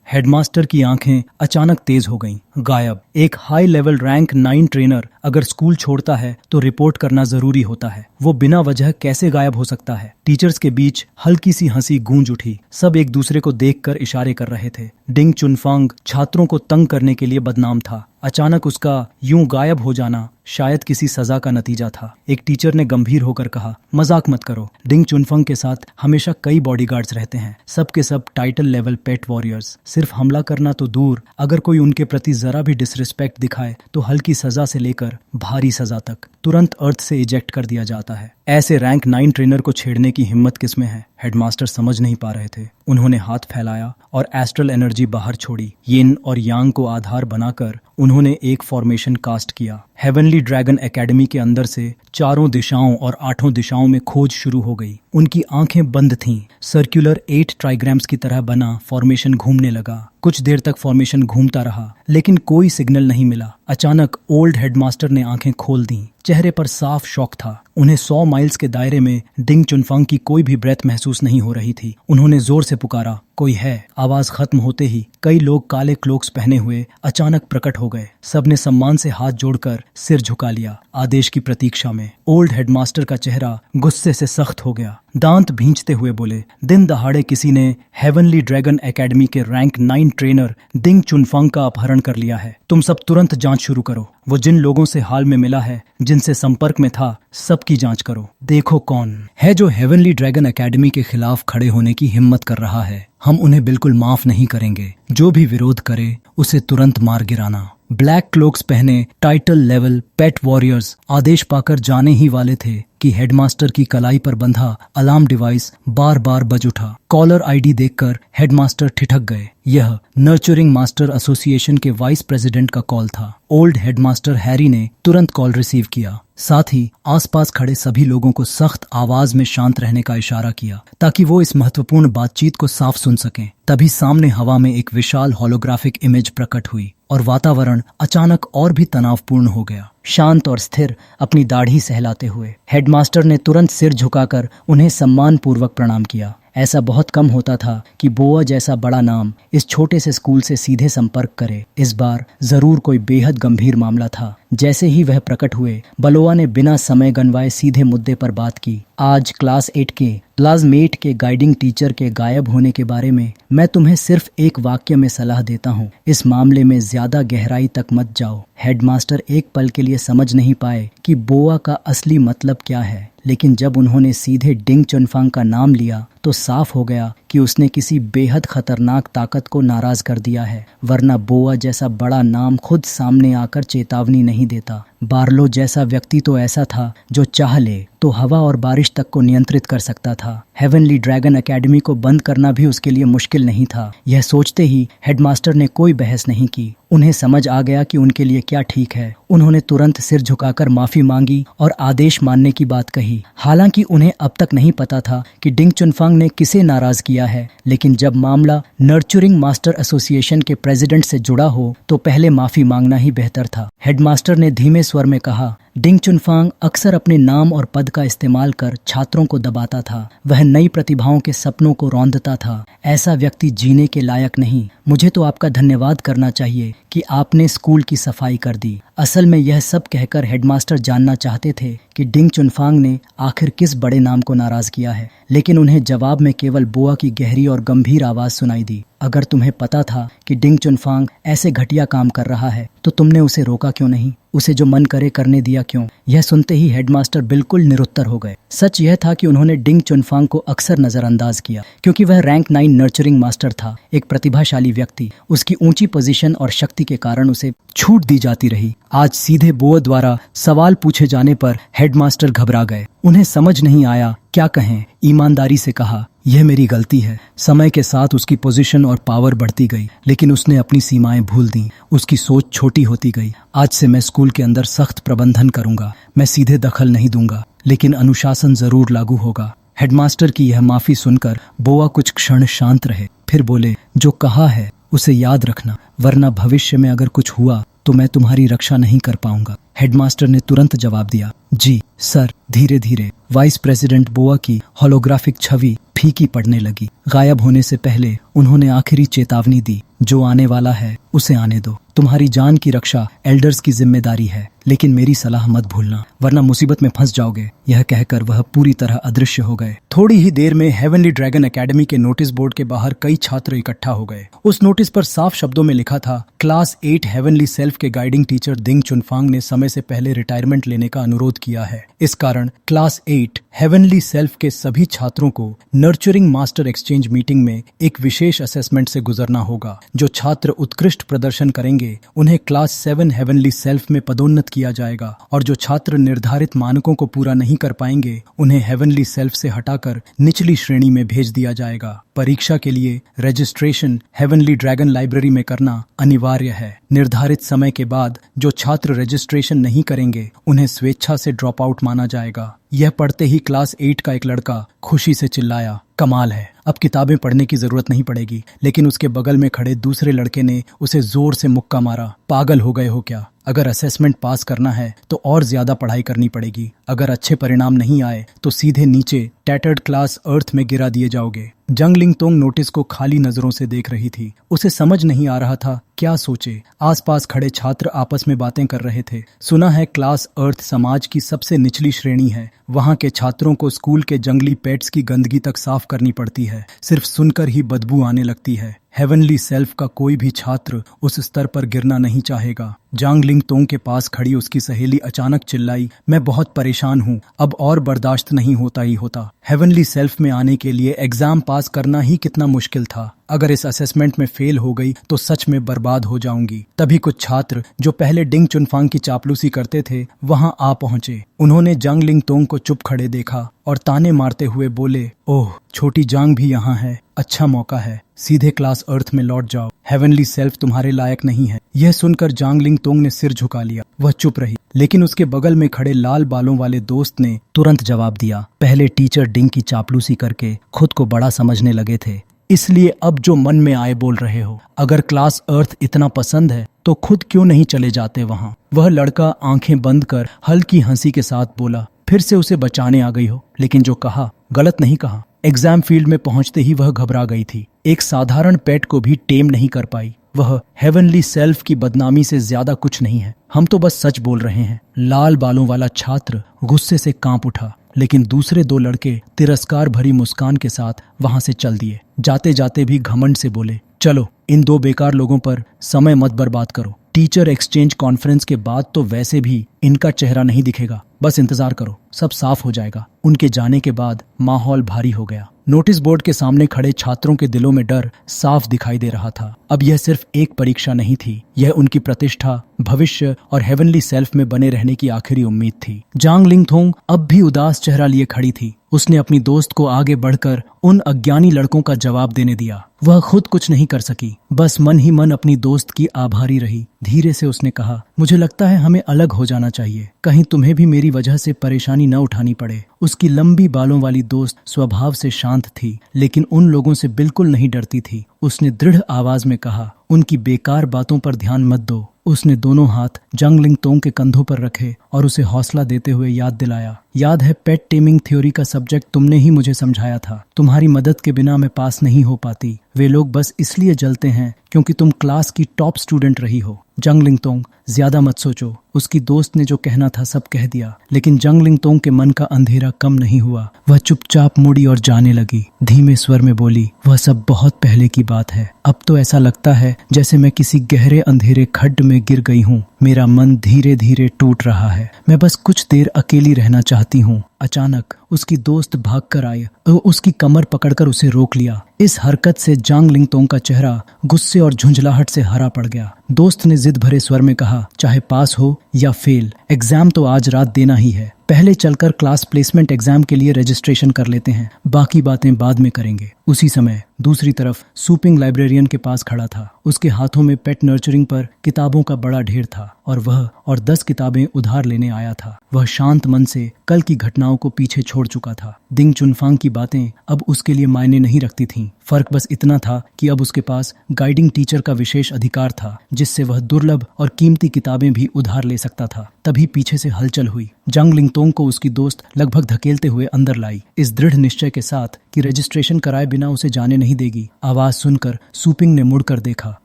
Headmaster की आंखें अचानक तेज हो गईं। गायब। एक हाई लेवल रैंक 9 ट्रेनर अगर स्कूल छोड़ता है तो रिपोर्ट करना जरूरी होता है। वो बिना वजह कैसे गायब हो सकता है? टीचर्स के बीच हल्की सी हंसी गूंज उठी। सब एक दूसरे को देखकर इशारे कर रहे थे। डिंग चुनफांग छात्रों को तंग करने के लिए बदनाम था। अचानक उसका यूं गायब हो जाना शायद किसी सजा का नतीजा था। एक टीचर ने गंभीर होकर कहा, मजाक मत करो। डिंग चुनफंग के साथ हमेशा कई बॉडीगार्ड्स रहते हैं, सब के सब टाइटल लेवल पेट वॉरियर्स। सिर्फ हमला करना तो दूर, अगर कोई उनके प्रति जरा भी डिसरिस्पेक्ट दिखाए तो हल्की सजा से लेकर भारी सजा तक तुरंत अर्थ से इजेक्ट कर दिया जाता है। ऐसे रैंक 9 ट्रेनर को छेड़ने की हिम्मत किसमें है? हेडमास्टर समझ नहीं पा रहे थे। उन्होंने हाथ फैलाया और एस्ट्रल एनर्जी बाहर छोड़ी। यिन और यांग को आधार बनाकर उन्होंने एक फॉर्मेशन कास्ट किया। हेवनली ड्रैगन एकेडमी के अंदर से चारों दिशाओं और 8 दिशाओं में खोज शुरू हो गई। उनकी आंखें बंद थीं। सर्कुलर 8 ट्राइग्राम्स की तरह बना फॉर्मेशन घूमने लगा। कुछ देर तक फॉर्मेशन घूमता रहा लेकिन कोई सिग्नल नहीं मिला। अचानक ओल्ड हेडमास्टर ने आंखें खोल दी। चेहरे पर साफ शॉक था। उन्हें 100 माइल्स के दायरे में डिंग चुनफांग की कोई भी ब्रेथ महसूस नहीं हो रही थी। उन्होंने जोर से पुकारा, कोई है? आवाज खत्म होते ही कई लोग काले क्लोक्स पहने हुए अचानक प्रकट हो गए। सबने सम्मान से हाथ जोड़कर सिर झुका लिया, आदेश की प्रतीक्षा में। ओल्ड हेडमास्टर का चेहरा गुस्से से सख्त हो गया। दांत भींचते हुए बोले, दिन दहाड़े किसी ने हेवनली ड्रैगन एकेडमी के रैंक 9 ट्रेनर डिंग चुनफांग का अपहरण कर लिया है। तुम सब तुरंत जांच शुरू करो। वो जिन लोगों से हाल में मिला है, जिनसे संपर्क में था, सबकी जांच करो। देखो कौन है जो हेवनली ड्रैगन एकेडमी के खिलाफ खड़े होने की हिम्मत कर रहा है। हम उन्हें बिल्कुल माफ नहीं करेंगे। जो भी विरोध करे उसे तुरंत मार गिराना। ब्लैक क्लोक्स पहने टाइटल लेवल पेट वॉरियर्स आदेश पाकर जाने ही वाले थे कि हेडमास्टर की कलाई पर बंधा अलार्म डिवाइस बार बार बज उठा। कॉलर आईडी देखकर हेडमास्टर ठिठक गए। यह नर्चरिंग मास्टर एसोसिएशन के वाइस प्रेसिडेंट का कॉल था। ओल्ड हेडमास्टर हैरी ने तुरंत कॉल रिसीव किया। साथ ही आसपास खड़े सभी लोगों को सख्त आवाज में शांत रहने का इशारा किया ताकि वो इस महत्वपूर्ण बातचीत को साफ सुन सकें। तभी सामने हवा में एक विशाल होलोग्राफिक इमेज प्रकट हुई और वातावरण अचानक और भी तनावपूर्ण हो गया। शांत और स्थिर अपनी दाढ़ी सहलाते हुए हेडमास्टर ने तुरंत सिर झुकाकर उन्हें सम्मान पूर्वक प्रणाम किया। ऐसा बहुत कम होता था कि बोआ जैसा बड़ा नाम इस छोटे से स्कूल से सीधे संपर्क करे। इस बार जरूर कोई बेहद गंभीर मामला था। जैसे ही वह प्रकट हुए, बलोआ ने बिना समय गंवाए सीधे मुद्दे पर बात की। आज क्लास 8 के क्लासमेट के गाइडिंग टीचर के गायब होने के बारे में मैं तुम्हें सिर्फ एक वाक्य में सलाह देता हूँ, इस मामले में ज्यादा गहराई तक मत जाओ। हेडमास्टर एक पल के लिए समझ नहीं पाए कि बोआ का असली मतलब क्या है, लेकिन जब उन्होंने सीधे डिंग चुनफांग का नाम लिया तो साफ हो गया कि उसने किसी बेहद खतरनाक ताकत को नाराज कर दिया है। वरना बोआ जैसा बड़ा नाम खुद सामने आकर चेतावनी नहीं देता। बार्लो जैसा व्यक्ति तो ऐसा था जो चाह ले तो हवा और बारिश तक को नियंत्रित कर सकता था। हेवनली ड्रैगन एकेडमी को बंद करना भी उसके लिए मुश्किल नहीं था। यह सोचते ही हेडमास्टर ने कोई बहस नहीं की। उन्हें समझ आ गया कि उनके लिए क्या ठीक है। उन्होंने तुरंत सिर झुकाकर माफी मांगी और आदेश मानने की बात कही। हालांकि उन्हें अब तक नहीं पता था कि डिंग चुनफांग ने किसे नाराज किया है, लेकिन जब मामला नर्चरिंग मास्टर एसोसिएशन के प्रेसिडेंट से जुड़ा हो तो पहले माफी मांगना ही बेहतर था। हेडमास्टर ने धीमे स्वर में कहा, डिंग चुनफांग अक्सर अपने नाम और पद का इस्तेमाल कर छात्रों को दबाता था। वह नई प्रतिभाओं के सपनों को रौंदता था। ऐसा व्यक्ति जीने के लायक नहीं। मुझे तो आपका धन्यवाद करना चाहिए कि आपने स्कूल की सफाई कर दी। असल में यह सब कहकर हेडमास्टर जानना चाहते थे कि डिंग चुनफांग ने आखिर किस बड़े नाम को नाराज किया है, लेकिन उन्हें जवाब में केवल बोआ की गहरी और गंभीर आवाज सुनाई दी। अगर तुम्हें पता था कि डिंग चुनफांग ऐसे घटिया काम कर रहा है तो तुमने उसे रोका क्यों नहीं? उसे जो मन करे करने दिया क्यों? यह सुनते ही हेडमास्टर बिल्कुल निरुत्तर हो गए। सच यह था कि उन्होंने डिंग चुनफांग को अक्सर नजरअंदाज किया क्योंकि वह रैंक 9 नर्चरिंग मास्टर था, एक प्रतिभाशाली व्यक्ति। उसकी ऊंची पोजीशन और शक्ति के कारण उसे छूट दी जाती रही। आज सीधे बोआ द्वारा सवाल पूछे जाने पर हेडमास्टर घबरा गए। उन्हें समझ नहीं आया क्या कहें। ईमानदारी से कहा, यह मेरी गलती है। समय के साथ उसकी पोजीशन और पावर बढ़ती गई, लेकिन उसने अपनी सीमाएं भूल दी। उसकी सोच छोटी होती गई। आज से मैं स्कूल के अंदर सख्त प्रबंधन करूंगा। मैं सीधे दखल नहीं दूंगा, लेकिन अनुशासन जरूर लागू होगा। हेडमास्टर की यह माफी सुनकर बोआ कुछ क्षण शांत रहे, फिर बोले, जो कहा है उसे याद रखना, वरना भविष्य में अगर कुछ हुआ तो मैं तुम्हारी रक्षा नहीं कर पाऊंगा। हेडमास्टर ने तुरंत जवाब दिया, जी सर। धीरे धीरे वाइस प्रेसिडेंट बोआ की होलोग्राफिक छवि फीकी पड़ने लगी। गायब होने से पहले उन्होंने आखिरी चेतावनी दी, जो आने वाला है उसे आने दो। तुम्हारी जान की रक्षा एल्डर्स की जिम्मेदारी है, लेकिन मेरी सलाह मत भूलना, वरना मुसीबत में फंस जाओगे। यह कहकर वह पूरी तरह अदृश्य हो गए। थोड़ी ही देर में हेवनली ड्रैगन एकेडमी के नोटिस बोर्ड के बाहर कई छात्र इकट्ठा हो गए। उस नोटिस पर साफ शब्दों में लिखा था, क्लास 8 हेवनली सेल्फ के गाइडिंग टीचर दिंग चुनफांग ने समय से पहले रिटायरमेंट लेने का अनुरोध किया है। इस कारण क्लास 8 हेवनली सेल्फ के सभी छात्रों को नर्चरिंग मास्टर एक्सचेंज मीटिंग में एक विशेष असेसमेंट से गुजरना होगा। जो छात्र उत्कृष्ट प्रदर्शन करेंगे उन्हें क्लास 7 हेवनली सेल्फ में पदोन्नत किया जाएगा, और जो छात्र निर्धारित मानकों को पूरा नहीं कर पाएंगे उन्हें हेवनली सेल्फ से हटाकर निचली श्रेणी में भेज दिया जाएगा। परीक्षा के लिए रजिस्ट्रेशन हेवनली ड्रैगन लाइब्रेरी में करना अनिवार्य है। निर्धारित समय के बाद जो छात्र रजिस्ट्रेशन नहीं करेंगे उन्हें स्वेच्छा से ड्रॉप आउट माना जाएगा। यह पढ़ते ही क्लास 8 का एक लड़का खुशी से चिल्लाया, कमाल है, अब किताबें पढ़ने की जरूरत नहीं पड़ेगी। लेकिन उसके बगल में खड़े दूसरे लड़के ने उसे जोर से मुक्का मारा, पागल हो गए हो क्या? अगर असेसमेंट पास करना है तो और ज्यादा पढ़ाई करनी पड़ेगी। अगर अच्छे परिणाम नहीं आए तो सीधे नीचे टैटर्ड क्लास अर्थ में गिरा दिए जाओगे। जंग लिंगतोंग नोटिस को खाली नजरों से देख रही थी। उसे समझ नहीं आ रहा था क्या सोचे। आसपास खड़े छात्र आपस में बातें कर रहे थे। सुना है क्लास अर्थ समाज की सबसे निचली श्रेणी है। वहाँ के छात्रों को स्कूल के जंगली पेट्स की गंदगी तक साफ करनी पड़ती है। सिर्फ सुनकर ही बदबू आने लगती है। हेवनली सेल्फ का कोई भी छात्र उस स्तर पर गिरना नहीं चाहेगा। जांग लिंगतोंग के पास खड़ी उसकी सहेली अचानक चिल्लाई, मैं बहुत परेशान हूँ, अब और बर्दाश्त नहीं होता ही होता। हेवनली सेल्फ में आने के लिए एग्जाम पास करना ही कितना मुश्किल था। अगर इस असेसमेंट में फेल हो गई तो सच में बर्बाद हो जाऊंगी। तभी कुछ छात्र जो पहले डिंग चुनफांग की चापलूसी करते थे वहां आ पहुंचे। उन्होंने जांग लिंगतोंग को चुप खड़े देखा और ताने मारते हुए बोले, ओह, छोटी जांग भी यहाँ है, अच्छा मौका है, सीधे क्लास अर्थ में लौट जाओ, हेवनली सेल्फ तुम्हारे लायक नहीं है। यह सुनकर जांग लिंगतोंग ने सिर झुका लिया। वह चुप रही, लेकिन उसके बगल में खड़े लाल बालों वाले दोस्त ने तुरंत जवाब दिया, पहले टीचर डिंग की चापलूसी करके खुद को बड़ा समझने लगे थे, इसलिए अब जो मन में आए बोल रहे हो। अगर क्लास अर्थ इतना पसंद है तो खुद क्यों नहीं चले जाते वहाँ? वह लड़का आंखें बंद कर हल्की हंसी के साथ बोला, फिर से उसे बचाने आ गई हो, लेकिन जो कहा गलत नहीं कहा। एग्जाम फील्ड में पहुंचते ही वह घबरा गई थी। एक साधारण पेट को भी टेम नहीं कर पाई। वह हेवनली सेल्फ की बदनामी से ज्यादा कुछ नहीं है। हम तो बस सच बोल रहे हैं। लाल बालों वाला छात्र गुस्से से कांप उठा, लेकिन दूसरे दो लड़के तिरस्कार भरी मुस्कान के साथ वहां से चल दिए। जाते जाते भी घमंड से बोले, चलो इन दो बेकार लोगों पर समय मत बर्बाद करो। टीचर एक्सचेंज कॉन्फ्रेंस के बाद तो वैसे भी इनका चेहरा नहीं दिखेगा, बस इंतजार करो, सब साफ हो जाएगा। उनके जाने के बाद माहौल भारी हो गया। नोटिस बोर्ड के सामने खड़े छात्रों के दिलों में डर साफ दिखाई दे रहा था। अब यह सिर्फ एक परीक्षा नहीं थी, यह उनकी प्रतिष्ठा, भविष्य और हेवनली सेल्फ में बने रहने की आखिरी उम्मीद थी। जांग लिंगतोंग अब भी उदास चेहरा लिए खड़ी थी। उसने अपनी दोस्त को आगे बढ़कर उन अज्ञानी लड़कों का जवाब देने दिया। वह खुद कुछ नहीं कर सकी, बस मन ही मन अपनी दोस्त की आभारी रही। धीरे से उसने कहा, मुझे लगता है हमें अलग हो जाना चाहिए, कहीं तुम्हें भी मेरी वजह से परेशानी न उठानी पड़े। उसकी लंबी बालों वाली दोस्त स्वभाव से शांत थी, लेकिन उन लोगों से बिल्कुल नहीं डरती थी। उसने दृढ़ आवाज में कहा, उनकी बेकार बातों पर ध्यान मत दो। उसने दोनों हाथ जांग लिंगतोंग के कंधों पर रखे और उसे हौसला देते हुए याद दिलाया, याद है पेट टेमिंग थ्योरी का सब्जेक्ट तुमने ही मुझे समझाया था। तुम्हारी मदद के बिना मैं पास नहीं हो पाती। वे लोग बस इसलिए जलते हैं क्योंकि तुम क्लास की टॉप स्टूडेंट रही हो। जांग लिंगतोंग, ज्यादा मत सोचो। उसकी दोस्त ने जो कहना था सब कह दिया, लेकिन जांग लिंगतोंग के मन का अंधेरा कम नहीं हुआ। वह चुपचाप मुड़ी और जाने लगी। धीमे स्वर में बोली, वह सब बहुत पहले की बात है। अब तो ऐसा लगता है जैसे मैं किसी गहरे अंधेरे खड्ड में गिर गई हूँ। मेरा मन धीरे धीरे टूट रहा है। मैं बस कुछ देर अकेली रहना चाहती हूँ। अचानक उसकी दोस्त भागकर आई और उसकी कमर पकड़कर उसे रोक लिया। इस हरकत से जांग लिंगतोंग का चेहरा गुस्से और झुंझलाहट से हरा पड़ गया। दोस्त ने जिद भरे स्वर में कहा, चाहे पास हो या फेल, एग्जाम तो आज रात देना ही है। पहले चलकर क्लास प्लेसमेंट एग्जाम के लिए रजिस्ट्रेशन कर लेते हैं, बाकी बातें बाद में करेंगे। उसी समय दूसरी तरफ सूपिंग लाइब्रेरियन के पास खड़ा था। उसके हाथों में पेट नर्चरिंग पर किताबों का बड़ा ढेर था और वह 10 किताबें उधार लेने आया था। वह शांत मन से कल की घटनाओं को पीछे छोड़ चुका था। दिंग चुनफांग की बातें अब उसके लिए मायने नहीं रखती थीं। फर्क बस इतना था कि अब उसके पास गाइडिंग टीचर का विशेष अधिकार था, जिससे वह दुर्लभ और कीमती किताबें भी उधार ले सकता था। तभी पीछे से हलचल हुई। जांग लिंगतोंग को उसकी दोस्त लगभग धकेलते हुए अंदर लाई, इस दृढ़ निश्चय के साथ कि रजिस्ट्रेशन कराए बिना उसे जाने नहीं देगी। आवाज सुनकर सूपिंग ने मुड़कर देखा।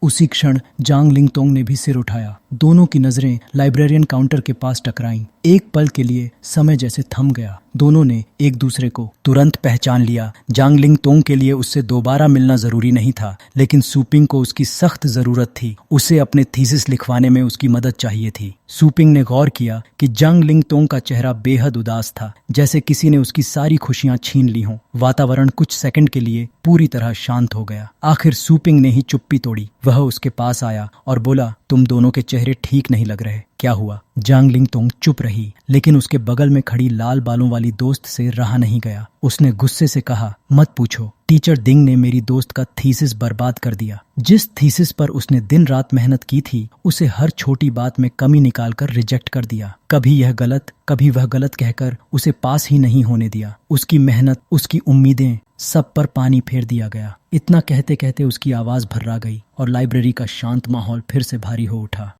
उसी क्षण जांग लिंगतोंग ने भी सिर उठाया। दोनों की नजरें लाइब्रेरियन काउंटर के पास टकराईं। एक पल के लिए समय जैसे थम गया। दोनों ने एक दूसरे को तुरंत पहचान लिया। जांग लिंगतोंग के लिए उससे दोबारा मिलना जरूरी नहीं था, लेकिन सूपिंग को उसकी सख्त जरूरत थी। उसे अपने थीसिस लिखवाने में उसकी मदद चाहिए थी। सूपिंग ने गौर किया कि जांग लिंगतोंग का चेहरा बेहद उदास था, जैसे किसी ने उसकी सारी खुशियां छीन ली हों। वातावरण कुछ सेकंड के लिए पूरी तरह शांत हो गया। आखिर सूपिंग ने ही चुप्पी तोड़ी। वह उसके पास आया और बोला, तुम दोनों के चेहरे ठीक नहीं लग रहे, क्या हुआ? जांग लिंगतोंग चुप रही, लेकिन उसके बगल में खड़ी लाल बालों वाली दोस्त से रहा नहीं गया। उसने गुस्से से कहा, मत पूछो, टीचर दिंग ने मेरी दोस्त का थीसिस बर्बाद कर दिया। जिस थीसिस पर उसने दिन रात मेहनत की थी, उसे हर छोटी बात में कमी निकालकर रिजेक्ट कर दिया। कभी यह गलत, कभी वह गलत कहकर उसे पास ही नहीं होने दिया। उसकी मेहनत, उसकी उम्मीदें, सब पर पानी फेर दिया गया। इतना कहते कहते उसकी आवाज भर्रा गई और लाइब्रेरी का शांत माहौल फिर से भारी हो उठा।